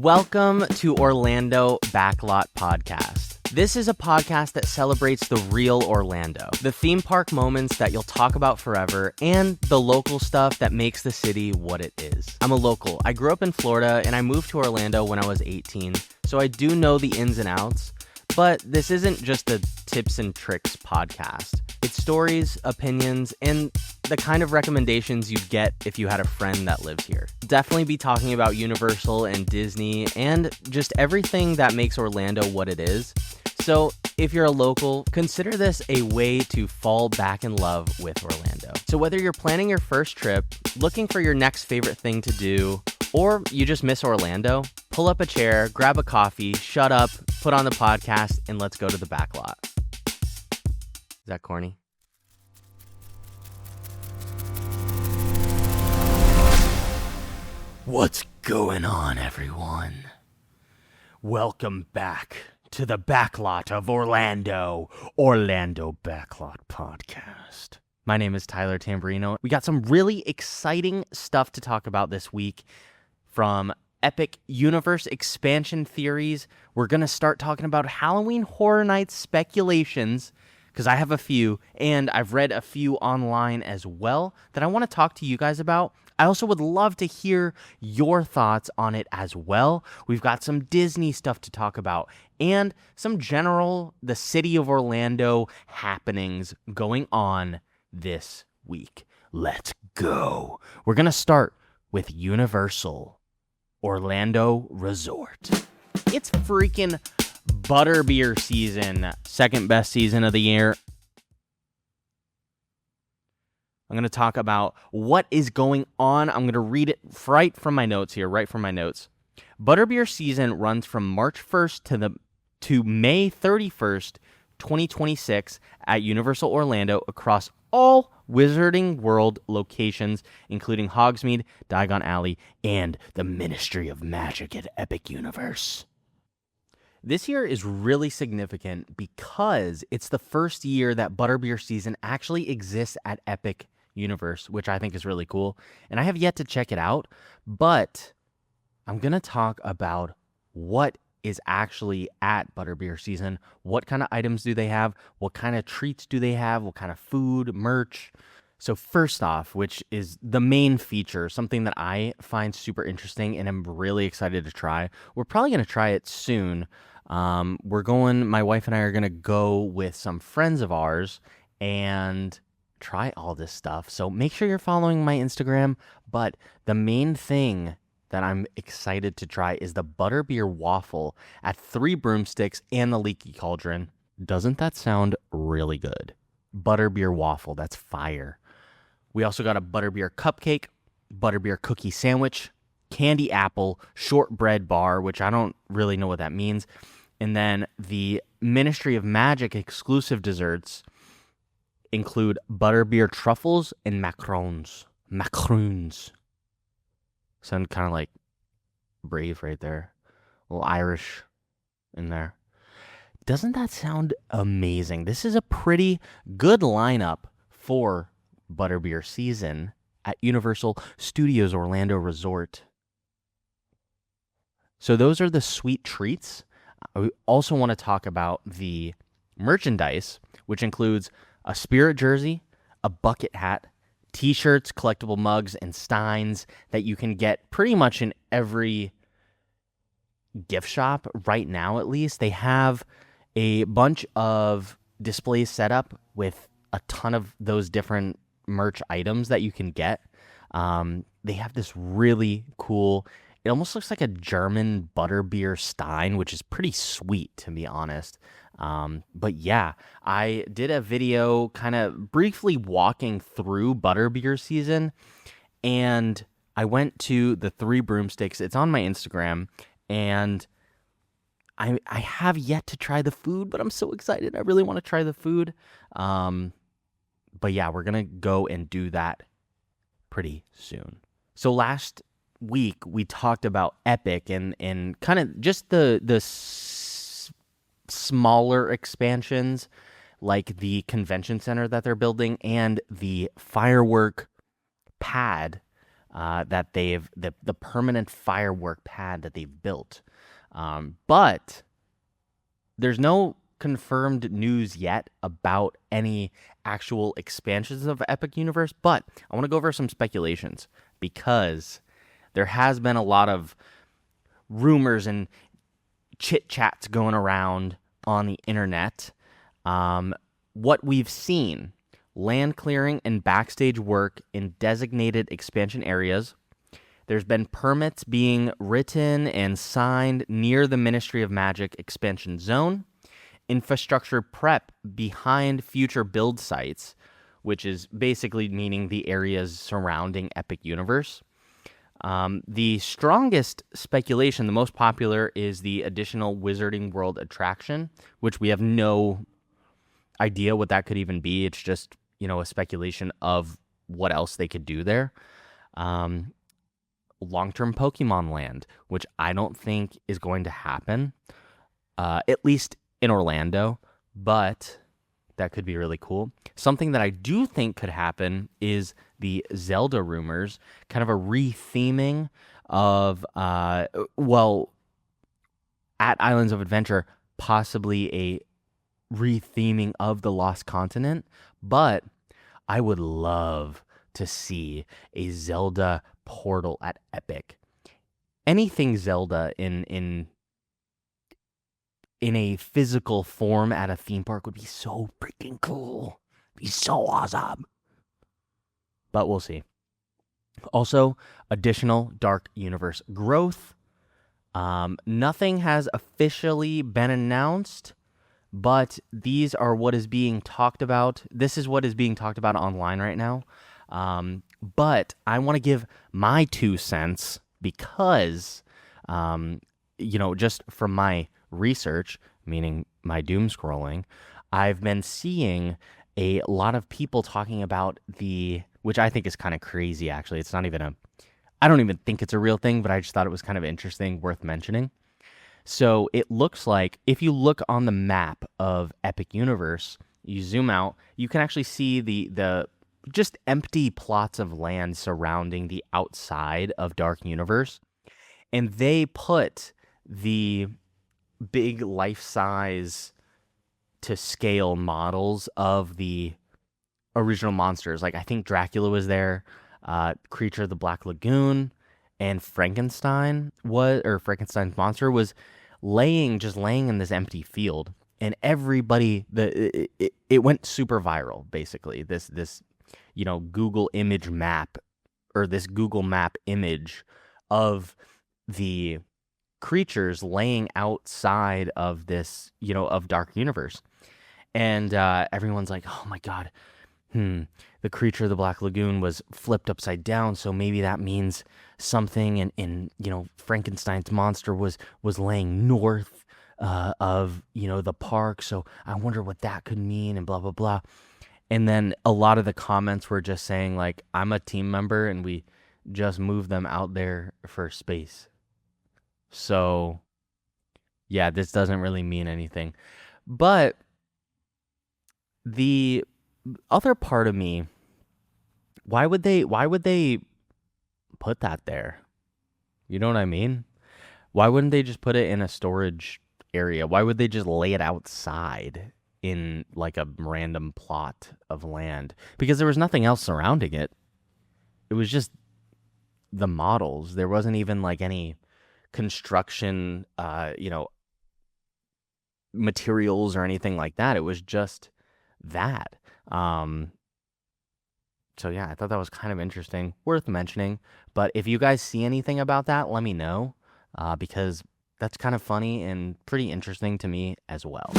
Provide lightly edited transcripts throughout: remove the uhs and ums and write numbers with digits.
Welcome to Orlando Backlot Podcast. This is a podcast that celebrates the real Orlando, the theme park moments that you'll talk about forever, and the local stuff that makes the city what it is. I'm a local. I grew up in Florida, and I moved to Orlando when I was 18, so I do know the ins and outs. But this isn't just a tips and tricks podcast. It's stories, opinions, and the kind of recommendations you'd get if you had a friend that lived here. Definitely be talking about Universal and Disney and just everything that makes Orlando what it is. So if you're a local, consider this a way to fall back in love with Orlando. So whether you're planning your first trip, looking for your next favorite thing to do, or you just miss Orlando, pull up a chair, grab a coffee, shut up, put on the podcast, and let's go to the backlot. Is that corny? What's going on, everyone? Welcome back to the backlot of Orlando Backlot Podcast. My name is Tyler Tamburino. We got some really exciting stuff to talk about this week. From epic universe expansion theories, we're going to start talking about Halloween Horror Nights speculations, because I have a few, and I've read a few online as well that I want to talk to you guys about. I also would love to hear your thoughts on it as well. We've got some Disney stuff to talk about, and some general, the city of Orlando happenings going on this week. Let's go. We're going to start with Universal Orlando Resort. It's freaking Butterbeer season, second best season of the year. I'm going to talk about what is going on. I'm going to read it right from my notes here, Butterbeer season runs from March 1st to May 31st, 2026 at Universal Orlando across all Wizarding World locations, including Hogsmeade, Diagon Alley, and the Ministry of Magic at Epic Universe. This year is really significant because it's the first year that Butterbeer season actually exists at Epic Universe, which I think is really cool. And I have yet to check it out, but I'm going to talk about what is actually at Butterbeer season. What kind of items do they have? What kind of treats do they have? What kind of food, merch? So first off, which is the main feature, something that I find super interesting and I'm really excited to try. We're probably going to try it soon. My wife and I are going to go with some friends of ours and try all this stuff. So make sure you're following my Instagram. But the main thing that I'm excited to try is the Butterbeer waffle at 3 Broomsticks and the Leaky Cauldron. Doesn't that sound really good? Butterbeer waffle, that's fire. We also got a Butterbeer cupcake, Butterbeer cookie sandwich, candy apple, shortbread bar, which I don't really know what that means. And then the Ministry of Magic exclusive desserts include Butterbeer truffles and macarons. Macaroons. Sound kind of like brave right there. A little Irish in there. Doesn't that sound amazing? This is a pretty good lineup for Butterbeer season at Universal Studios Orlando Resort. So those are the sweet treats. We also want to talk about the merchandise, which includes a Spirit jersey, a bucket hat, T-shirts, collectible mugs, and steins that you can get pretty much in every gift shop right now, at least. They have a bunch of displays set up with a ton of those different merch items that you can get. They have this really cool, it almost looks like a German Butterbeer stein, which is pretty sweet, to be honest. But yeah, I did a video kind of briefly walking through Butterbeer season, and I went to the 3 Broomsticks. It's on my Instagram, and I have yet to try the food, but I'm so excited. I really want to try the food. But yeah, we're going to go and do that pretty soon. So last week, we talked about Epic and kind of just the smaller expansions, like the convention center that they're building and the firework pad that the permanent firework pad that they've built. But there's no confirmed news yet about any actual expansions of Epic Universe, but I want to go over some speculations because there has been a lot of rumors and chit chats going around on the internet. What we've seen: land clearing and backstage work in designated expansion areas. There's been permits being written and signed near the Ministry of Magic expansion zone. Infrastructure prep behind future build sites, which is basically meaning the areas surrounding Epic Universe. The strongest speculation, the most popular, is the additional Wizarding World attraction, which we have no idea what that could even be. It's just, a speculation of what else they could do there. Long-term Pokemon Land, which I don't think is going to happen, at least in Orlando, but that could be really cool. Something that I do think could happen is the Zelda rumors, kind of a retheming of, at Islands of Adventure, possibly a retheming of the Lost Continent, but I would love to see a Zelda portal at Epic. Anything Zelda in a physical form at a theme park would be so freaking cool. Be so awesome. But we'll see. Also, additional Dark Universe growth. Nothing has officially been announced, but these are what is being talked about. This is what is being talked about online right now. But I want to give my 2 cents because, just from my research, meaning my doom scrolling, I've been seeing a lot of people talking about which I think is kind of crazy, actually. It's not even I don't even think it's a real thing, but I just thought it was kind of interesting, worth mentioning. So it looks like if you look on the map of Epic Universe, you zoom out, you can actually see the just empty plots of land surrounding the outside of Dark Universe. And they put the big life-size to scale models of the original monsters. Like, I think Dracula was there, Creature of the Black Lagoon, and Frankenstein's monster was laying in this empty field. And everybody, it went super viral, basically. This Google image map, or this Google map image of the creatures laying outside of this, of Dark Universe. And everyone's like, oh my God, the Creature of the Black Lagoon was flipped upside down, so maybe that means something. And Frankenstein's monster was laying north of, the park, so I wonder what that could mean, and blah, blah, blah. And then a lot of the comments were just saying, like, I'm a team member and we just moved them out there for space. So, yeah, this doesn't really mean anything. But the other part of me, why would they put that there? You know what I mean? Why wouldn't they just put it in a storage area? Why would they just lay it outside in like a random plot of land? Because there was nothing else surrounding it. It was just the models. There wasn't even like any construction, materials or anything like that. It was just that. So yeah, I thought that was kind of interesting, worth mentioning. But if you guys see anything about that, let me know, because that's kind of funny and pretty interesting to me as well.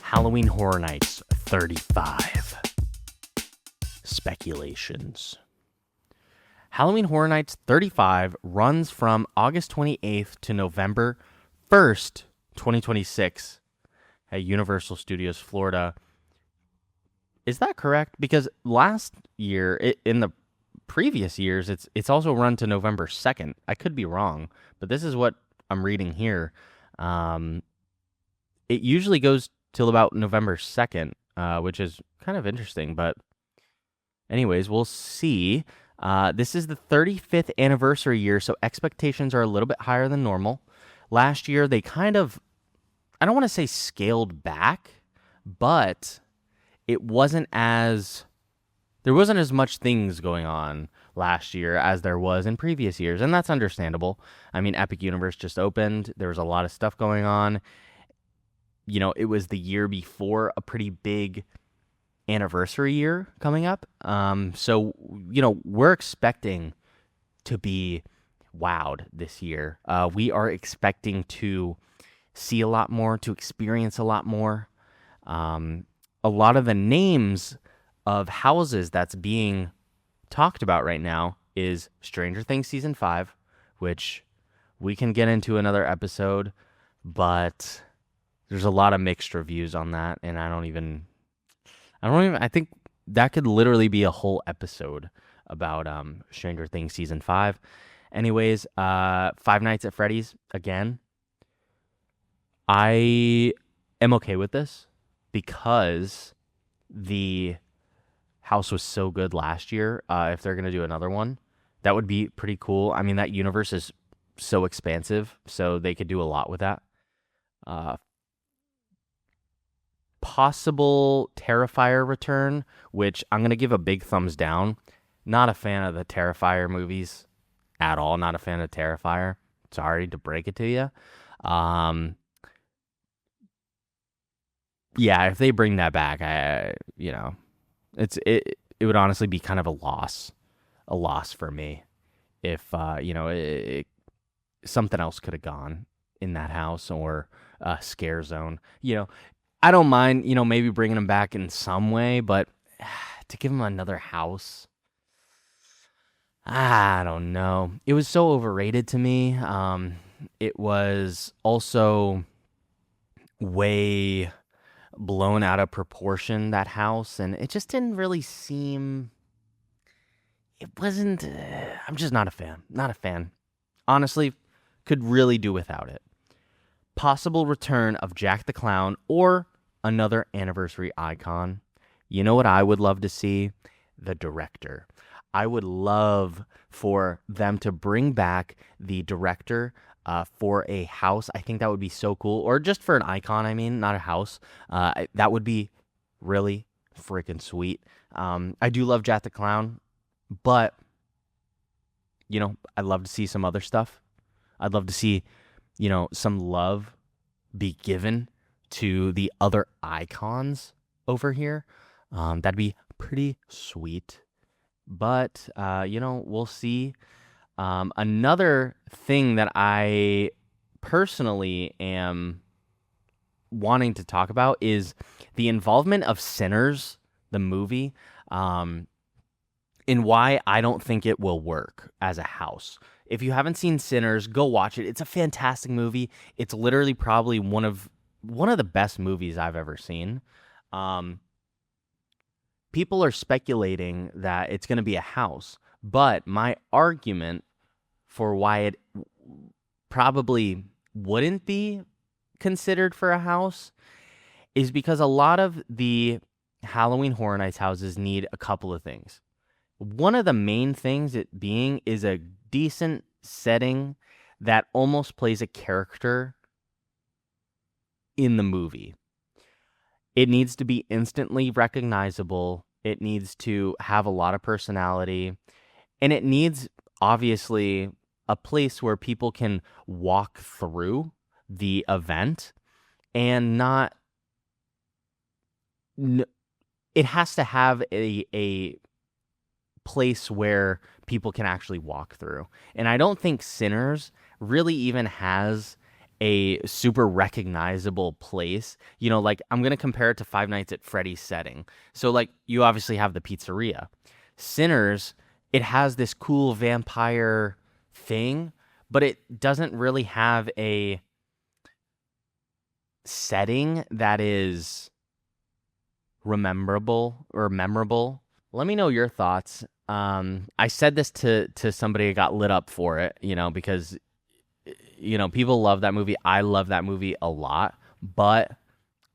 Halloween Horror Nights 35. Speculations. Halloween Horror Nights 35 runs from August 28th to November 1st, 2026 at Universal Studios Florida. Is that correct? Because last year, in the previous years, it's also run to November 2nd. I could be wrong, but this is what I'm reading here. It usually goes till about November 2nd, which is kind of interesting. But anyways, we'll see. This is the 35th anniversary year, so expectations are a little bit higher than normal. Last year, they kind of, I don't want to say scaled back, but it wasn't as, there wasn't as much things going on last year as there was in previous years, and that's understandable. I mean, Epic Universe just opened. There was a lot of stuff going on. You know, it was the year before a pretty big anniversary year coming up. So, you know, we're expecting to be wowed this year. We are expecting to see a lot more, to experience a lot more. A lot of the names of houses that's being talked about right now is Stranger Things Season 5, which we can get into another episode, but there's a lot of mixed reviews on that, and I think that could literally be a whole episode about Stranger Things Season 5. Anyways, Five Nights at Freddy's, again, I am okay with this because the house was so good last year. If they're going to do another one, that would be pretty cool. I mean, that universe is so expansive, so they could do a lot with that. Possible Terrifier return, which I'm going to give a big thumbs down. Not a fan of the Terrifier movies at all. Not a fan of Terrifier. Sorry to break it to you. Yeah, if they bring that back, it would honestly be kind of a loss for me if something else could have gone in that house or a scare zone. You know, I don't mind, maybe bringing them back in some way, but to give them another house, I don't know. It was so overrated to me. It was also way blown out of proportion, that house, and it just didn't really seem, it wasn't, I'm just not a fan. Honestly, could really do without it. Possible return of Jack the Clown or another anniversary icon. You know what I would love to see? The director. I would love for them to bring back the director for a house. I think that would be so cool. Or just for an icon, I mean, not a house. That would be really freaking sweet. I do love Jack the Clown, but, I'd love to see some other stuff. I'd love to see, some love be given to the other icons over here. That'd be pretty sweet. But, we'll see. Another thing that I personally am wanting to talk about is the involvement of Sinners, the movie, in why I don't think it will work as a house. If you haven't seen Sinners, go watch it. It's a fantastic movie. It's literally probably one of the best movies I've ever seen. People are speculating that it's going to be a house, but my argument for why it probably wouldn't be considered for a house is because a lot of the Halloween Horror Nights houses need a couple of things. One of the main things it being is a decent setting that almost plays a character in the movie. It needs to be instantly recognizable. It needs to have a lot of personality. And it needs, obviously, a place where people can walk through the event and not... It has to have a place where people can actually walk through. And I don't think Sinners really even has a super recognizable place. Like, I'm going to compare it to Five Nights at Freddy's setting. So, like, you obviously have the pizzeria. Sinners, it has this cool vampire thing, but it doesn't really have a setting that is memorable. Let me know your thoughts. I said this to somebody who got lit up for it, because people love that movie. I love that movie a lot, but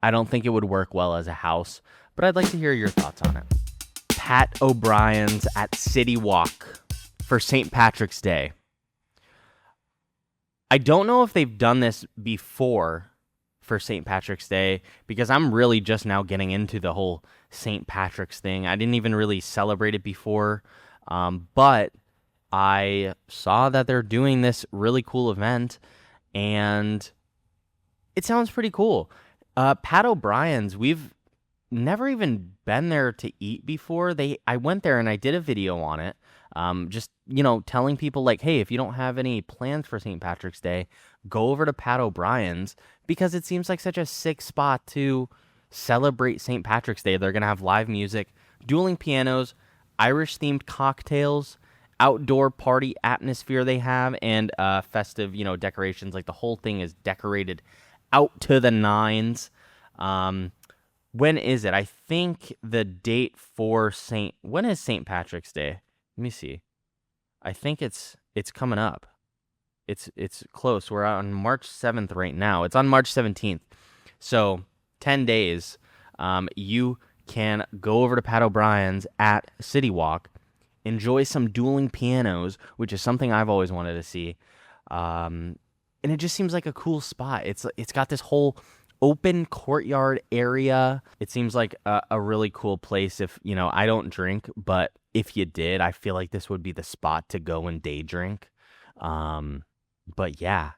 I don't think it would work well as a house. But I'd like to hear your thoughts on it. Pat O'Brien's at CityWalk for St. Patrick's Day. I don't know if they've done this before for St. Patrick's Day, because I'm really just now getting into the whole St. Patrick's thing. I didn't even really celebrate it before, but I saw that they're doing this really cool event, and it sounds pretty cool. Pat O'Brien's, we've never even been there to eat before. I went there and I did a video on it. Just, telling people like, hey, if you don't have any plans for St. Patrick's Day, go over to Pat O'Brien's, because it seems like such a sick spot to celebrate St. Patrick's Day. They're going to have live music, dueling pianos, Irish-themed cocktails, outdoor party atmosphere they have, and festive, decorations. Like, the whole thing is decorated out to the nines. When is it? I think the date for when is St. Patrick's Day? Let me see. I think it's coming up. It's close. We're on March 7th right now. It's on March 17th. So 10 days. You can go over to Pat O'Brien's at CityWalk, enjoy some dueling pianos, which is something I've always wanted to see. And it just seems like a cool spot. It's got this whole open courtyard area. It seems like a really cool place. If, I don't drink, but if you did, I feel like this would be the spot to go and day drink. But yeah,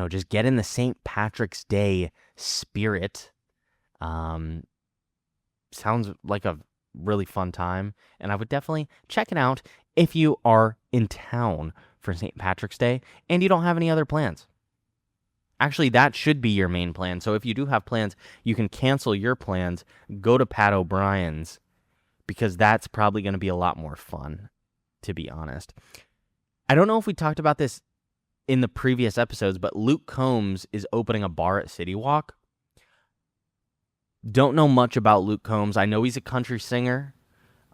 just get in the St. Patrick's Day spirit. Sounds like a really fun time, and I would definitely check it out if you are in town for St. Patrick's Day and you don't have any other plans. Actually, that should be your main plan. So if you do have plans, you can cancel your plans, go to Pat O'Brien's, because that's probably going to be a lot more fun, to be honest. I don't know if we talked about this in the previous episodes, but Luke Combs is opening a bar at CityWalk. Don't know much about Luke Combs. I know he's a country singer,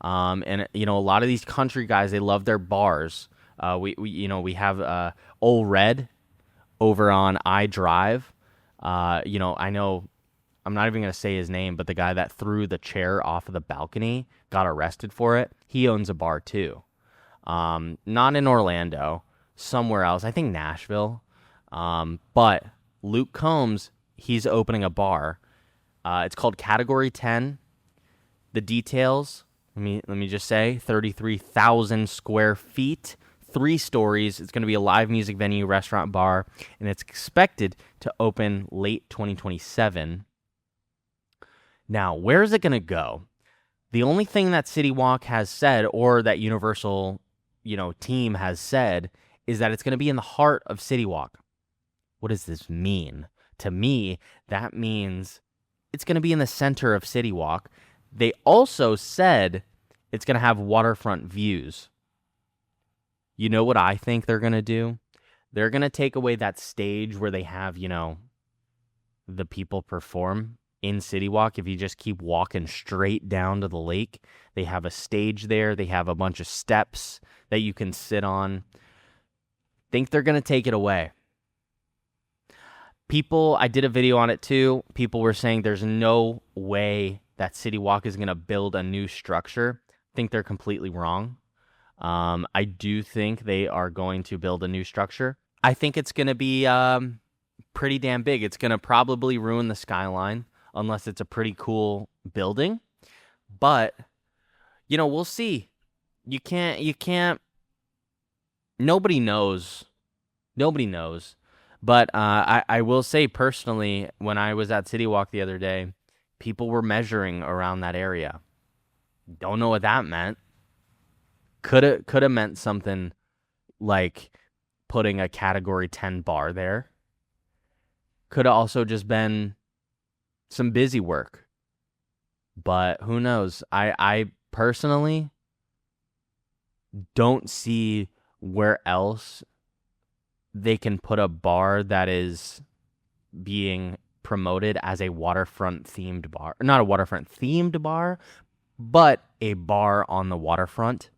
and a lot of these country guys, they love their bars. We have Old Red over on iDrive. I know, I'm not even going to say his name, but the guy that threw the chair off of the balcony got arrested for it. He owns a bar too. Not in Orlando, somewhere else. I think Nashville. But Luke Combs, he's opening a bar. It's called Category 10. The details, let me just say, 33,000 square feet, 3 stories. It's going to be a live music venue, restaurant, bar, and it's expected to open late 2027. Now, where is it going to go? The only thing that CityWalk has said, or that Universal, team has said, is that it's going to be in the heart of CityWalk. What does this mean? To me, that means it's going to be in the center of CityWalk. They also said it's going to have waterfront views. You know what I think they're going to do? They're going to take away that stage where they have, the people perform in CityWalk. If you just keep walking straight down to the lake, they have a stage there. They have a bunch of steps that you can sit on. Think they're going to take it away. People, I did a video on it too. People were saying there's no way that CityWalk is going to build a new structure. I think they're completely wrong. I do think they are going to build a new structure. I think it's going to be pretty damn big. It's going to probably ruin the skyline unless it's a pretty cool building. But, we'll see. You can't, nobody knows. Nobody knows. But I will say personally, when I was at CityWalk the other day, people were measuring around that area. Don't know what that meant. Could have meant something like putting a Category 10 bar there. Could have also just been some busy work. But who knows? I personally don't see where else they can put a bar that is being promoted as a waterfront themed bar. Not a waterfront themed bar, but a bar on the waterfront.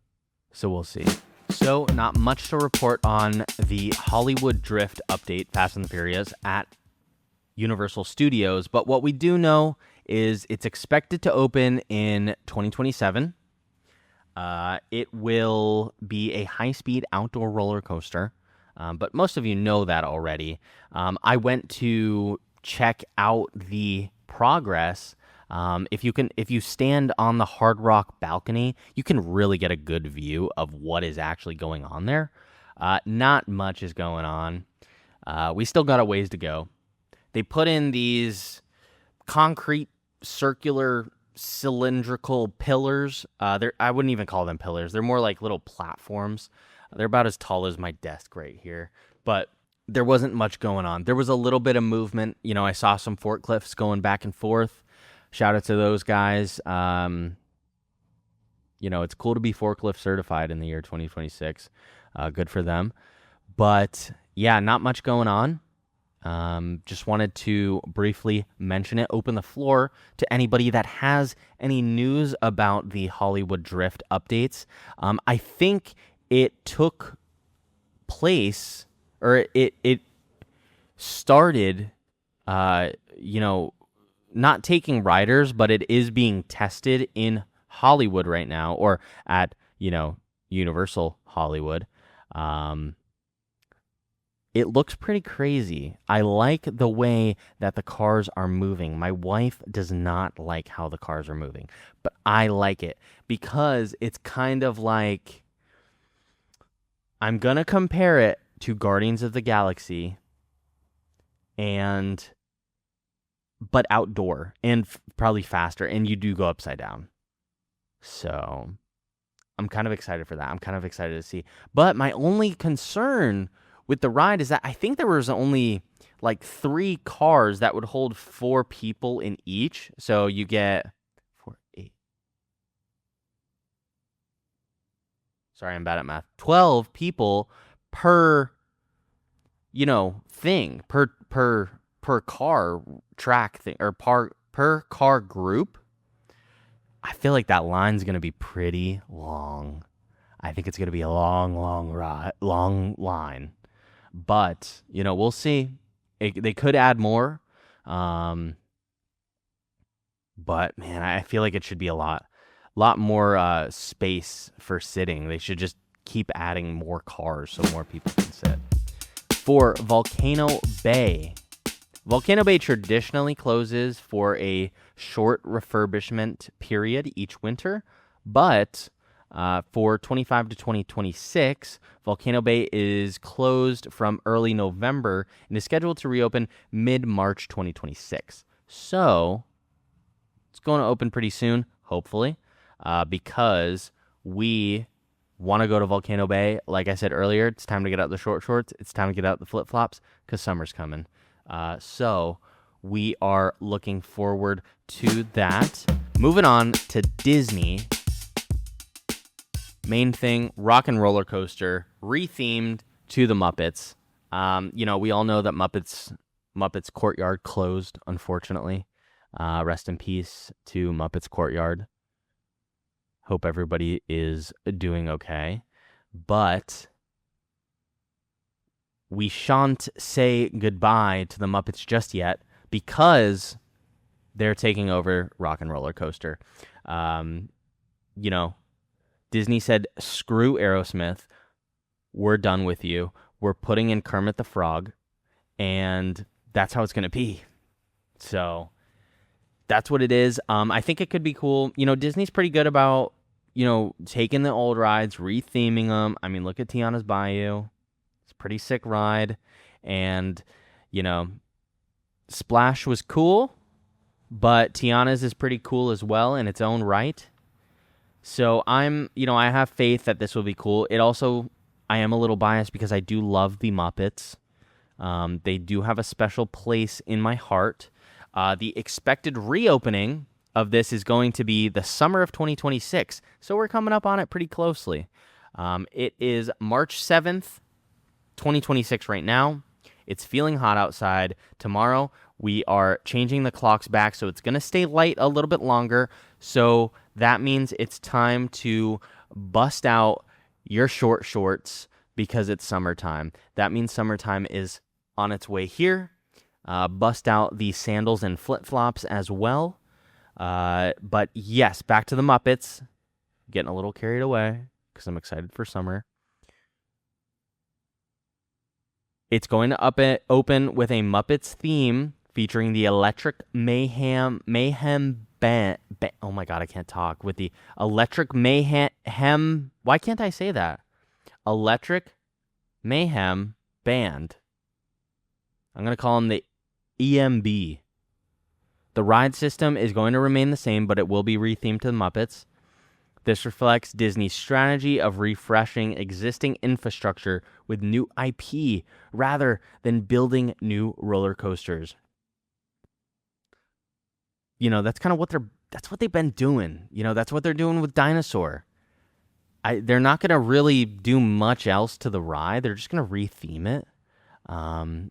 So we'll see. So not much to report on the Hollywood Drift update, Fast and the Furious, at Universal Studios. But what we do know is it's expected to open in 2027. It will be a high-speed outdoor roller coaster, but most of you know that already. I went to check out the progress. If you stand on the Hard Rock balcony, you can really get a good view of what is actually going on there. Not much is going on. We still got a ways to go. They put in these concrete circular cylindrical pillars. I wouldn't even call them pillars. They're more like little platforms. They're about as tall as my desk right here. But there wasn't much going on. There was a little bit of movement. I saw some forklifts going back and forth. Shout out to those guys. It's cool to be forklift certified in the year 2026. Good for them. But yeah, not much going on. Just wanted to briefly mention it, open the floor to anybody that has any news about the Hollywood Drift updates. I think it took place, or it started, not taking riders, but it is being tested in Hollywood right now, or at, Universal Hollywood. It looks pretty crazy. I like the way that the cars are moving. My wife does not like how the cars are moving, but I like it because it's kind of like, I'm going to compare it to Guardians of the Galaxy but outdoor and probably faster, and you do go upside down. So I'm kind of excited for that. I'm kind of excited to see. But my only concern with the ride is that I think there was only like 3 cars that would hold 4 people in each. So you get 4, 8. Sorry, I'm bad at math. 12 people per, thing, per car track thing, or per car group. I feel like that line's going to be pretty long. I think it's going to be a long line. But, we'll see. They could add more. But, man, I feel like it should be a lot more space for sitting. They should just keep adding more cars so more people can sit. For Volcano Bay. Volcano Bay traditionally closes for a short refurbishment period each winter, but for 25 to 2026, Volcano Bay is closed from early November and is scheduled to reopen mid-March 2026. So it's going to open pretty soon, hopefully, because we want to go to Volcano Bay. Like I said earlier, it's time to get out the short shorts. It's time to get out the flip-flops because summer's coming. So we are looking forward to that. Moving on to Disney. Main thing, rock and roller coaster, rethemed to the Muppets. We all know that Muppets Courtyard closed, unfortunately. Rest in peace to Muppets Courtyard. Hope everybody is doing okay. But we shan't say goodbye to the Muppets just yet because they're taking over Rock and Roller Coaster. Disney said, screw Aerosmith. We're done with you. We're putting in Kermit the Frog, and that's how it's going to be. So that's what it is. I think it could be cool. Disney's pretty good about, taking the old rides, retheming them. I mean, look at Tiana's Bayou. It's a pretty sick ride. And, Splash was cool, but Tiana's is pretty cool as well in its own right. So I have faith that this will be cool. I am a little biased because I do love the Muppets. They do have a special place in my heart. The expected reopening of this is going to be the summer of 2026. So we're coming up on it pretty closely. It is March 7th, 2026 right now. It's feeling hot outside. Tomorrow, we are changing the clocks back, so it's going to stay light a little bit longer. So that means it's time to bust out your short shorts because it's summertime. That means summertime is on its way here. Bust out the sandals and flip-flops as well. But yes, back to the Muppets. getting a little carried away because I'm excited for summer. It's going to open with a Muppets theme featuring the Electric Mayhem band. Oh my God, I can't talk. With the Electric Mayhem. Why can't I say that? Electric Mayhem Band. I'm going to call them the EMB. The ride system is going to remain the same, but it will be rethemed to the Muppets. This reflects Disney's strategy of refreshing existing infrastructure with new IP rather than building new roller coasters. You know, that's kind of that's what they've been doing. You know, that's what they're doing with Dinosaur. They're not going to really do much else to the ride. They're just going to retheme it.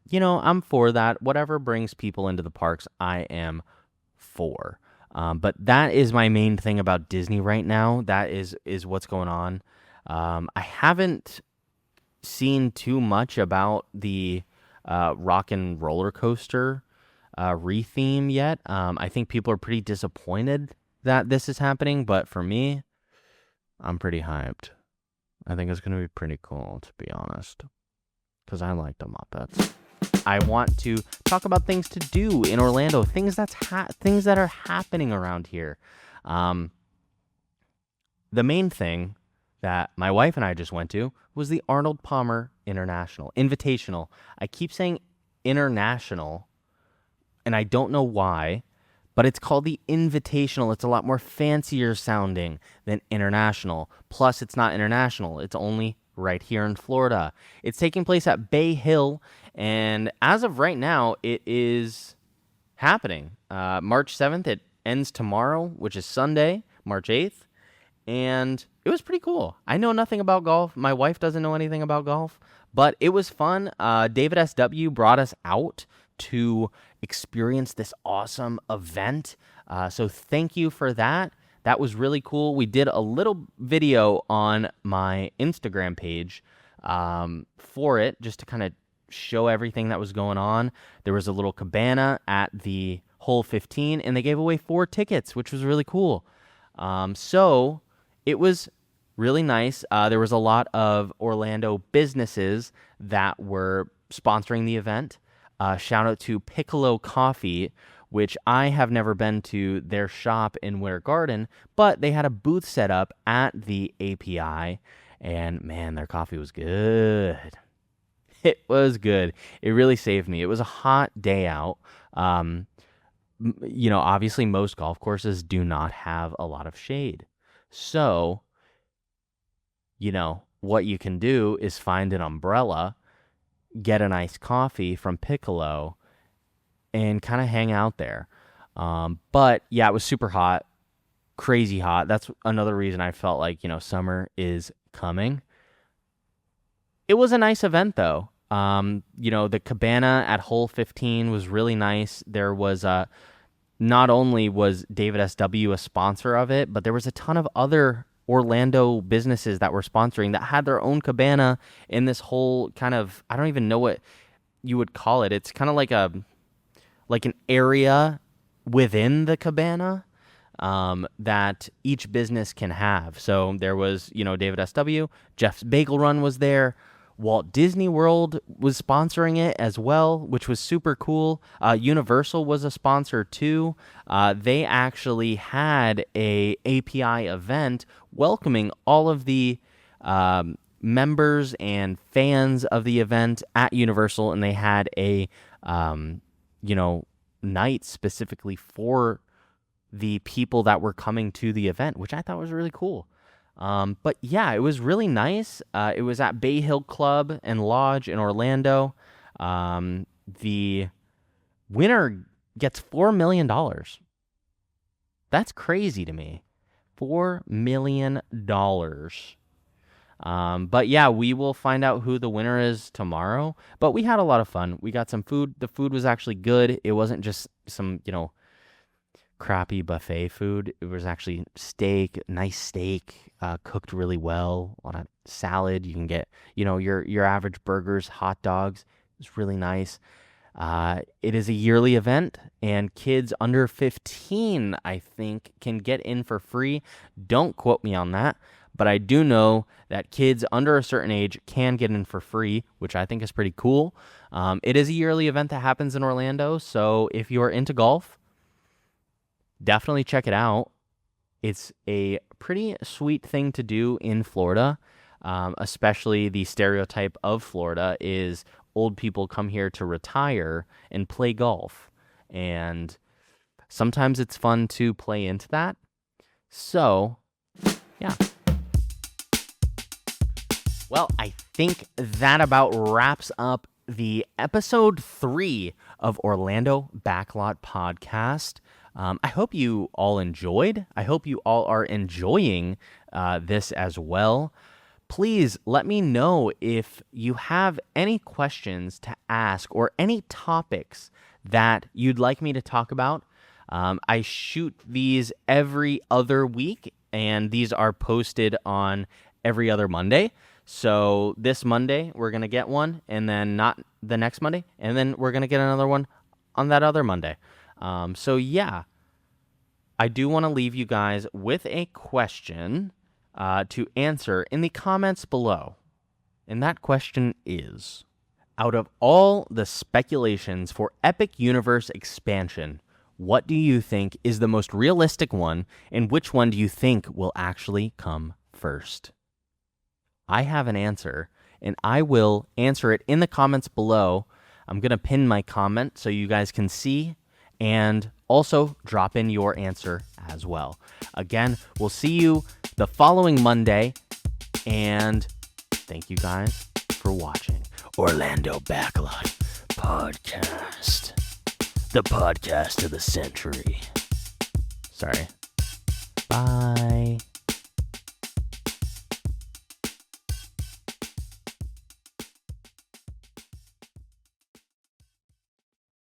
You know, I'm for that. Whatever brings people into the parks, I am for. But that is my main thing about Disney right now. That is what's going on. I haven't seen too much about the Rock and Roller Coaster retheme yet. I think people are pretty disappointed that this is happening, but for me, I'm pretty hyped. I think it's going to be pretty cool, to be honest, because I like the Muppets. I want to talk about things to do in Orlando, things that are happening around here. The main thing that my wife and I just went to was the Arnold Palmer Invitational. I keep saying international, and I don't know why, but it's called the Invitational. It's a lot more fancier sounding than international. Plus, it's not international. It's only right here in Florida. It's taking place at Bay Hill, and as of right now, it is happening. March 7th, it ends tomorrow, which is Sunday, March 8th, and it was pretty cool. I know nothing about golf. My wife doesn't know anything about golf, but it was fun. David S.W. brought us out to experience this awesome event, so thank you for that. That was really cool. We did a little video on my Instagram page for it, just to kind of show everything that was going on. There was a little cabana at the hole 15, and they gave away 4 tickets, which was really cool. So it was really nice. There was a lot of Orlando businesses that were sponsoring the event. Shout out to Piccolo Coffee, which I have never been to their shop in Winter Garden, but they had a booth set up at the API, and man, their coffee was good. It was good. It really saved me. It was a hot day out. You know, obviously most golf courses do not have a lot of shade. So, you know, what you can do is find an umbrella, get a nice coffee from Piccolo, and kind of hang out there. But yeah, it was super hot, crazy hot. That's another reason I felt like, you know, summer is coming. It was a nice event though. You know, the cabana at hole 15 was really nice. There was not only was David S.W. a sponsor of it, but there was a ton of other Orlando businesses that were sponsoring that had their own cabana in this whole kind of, I don't even know what you would call it. It's kind of like an area within the cabana that each business can have. So there was, you know, David S.W., Jeff's Bagel Run was there. Walt Disney World was sponsoring it as well, which was super cool. Universal was a sponsor too. They actually had a API event welcoming all of the members and fans of the event at Universal, and they had a you know, night specifically for the people that were coming to the event, which I thought was really cool. But yeah, it was really nice. It was at Bay Hill Club and Lodge in Orlando. The winner gets $4 million. That's crazy to me. $4 million. But yeah, we will find out who the winner is tomorrow. But we had a lot of fun. We got some food. The food was actually good. It wasn't just some, you know, crappy buffet food. It was actually nice steak, cooked really well. A lot of salad. You can get, you know, your average burgers, hot dogs. It was really nice. It is a yearly event. and kids under 15, I think, can get in for free. Don't quote me on that, but I do know that kids under a certain age can get in for free, which I think is pretty cool. It is a yearly event that happens in Orlando, so if you're into golf, definitely check it out. It's a pretty sweet thing to do in Florida, especially the stereotype of Florida is old people come here to retire and play golf. And sometimes it's fun to play into that. So, yeah. Well, I think that about wraps up the episode 3 of Orlando Backlot podcast. I hope you all enjoyed. I hope you all are enjoying this as well. Please let me know if you have any questions to ask or any topics that you'd like me to talk about. I shoot these every other week, and these are posted on every other Monday. So this Monday, we're going to get one, and then not the next Monday, and then we're going to get another one on that other Monday. So yeah, I do want to leave you guys with a question to answer in the comments below. And that question is, out of all the speculations for Epic Universe expansion, what do you think is the most realistic one, and which one do you think will actually come first? I have an answer, and I will answer it in the comments below. I'm going to pin my comment so you guys can see, and also drop in your answer as well. Again, we'll see you the following Monday, and thank you guys for watching Orlando Backlot Podcast, the podcast of the century. Sorry. Bye.